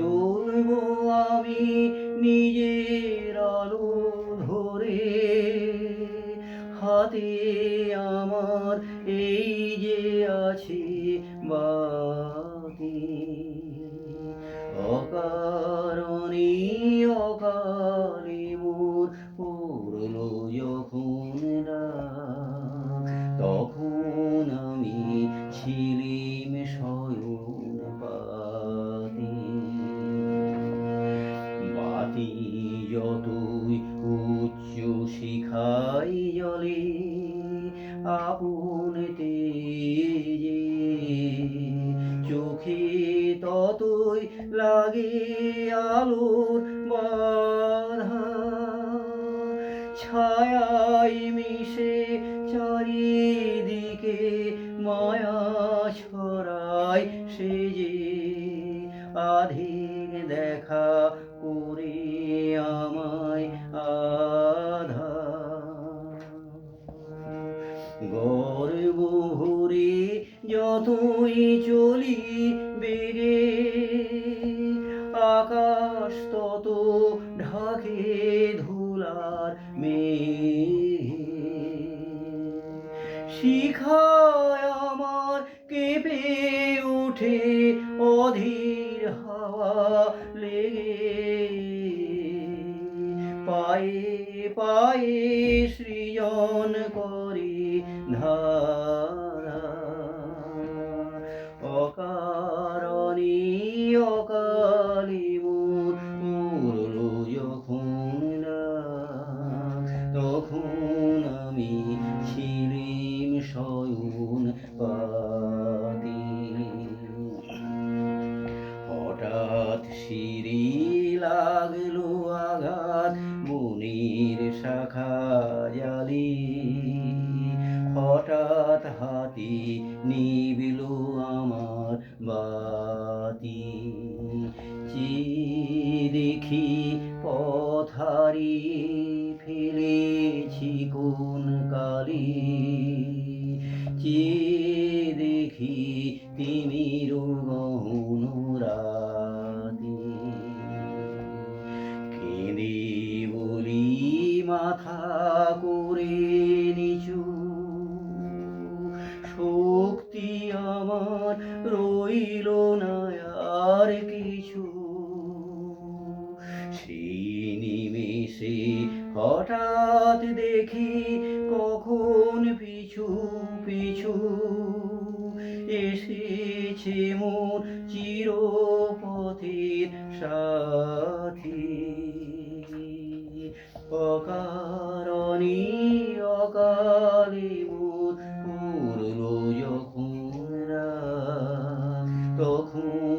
চলবো আমি নিজের আলো ধরে, হাতে আমার এই যে আছে বাতি। অকারণে অকালে মোর পড়ল যখন রাত, তখন আমি ছিলিম শয়ন পাতি। বাতি যতই উচ্চ শিখায় জ্বলে আপন তেজে, চোখে ততই লাগে আলোর বাধা। ছায়ায় মিশে চারিদিকে মায়া ছড়ায় সে যে, আধিক দেখা করে আমায় আধার। গর্ব ভরে যতই চলি বেগে, আকাশ তত ঢাকে ধুলার মেঘে। শিখায় আমার কেঁপে ওঠে অধীর হাওয়া লেগে, পায়ে পায়ে সৃজন করে ধারা। অকারণে অকালে মোর পড়ল যখন রাত, তখন আমি ছিলিম শয়ন পাতি। হঠাৎ শিরি লাগলো আঘাত মনের শাখা জালি, হঠাৎ হাতে নিবিল আমার বাতি। চেয়ে দেখি পথ হারিয়ে ফেলেছি কোন কালে, চেয়ে দেখি তিমির গহন রাতে। কেঁদে বলি মাথা করে নিচু, শক্তি আমার রইল না আর কিছু। সেই নিমেষে হঠাৎ দেখি কখন পিছু পিছু এসেছে মোর চিরপথের সাথী। অকারণে অকালে মোর পড়ল যখন রাত, তখন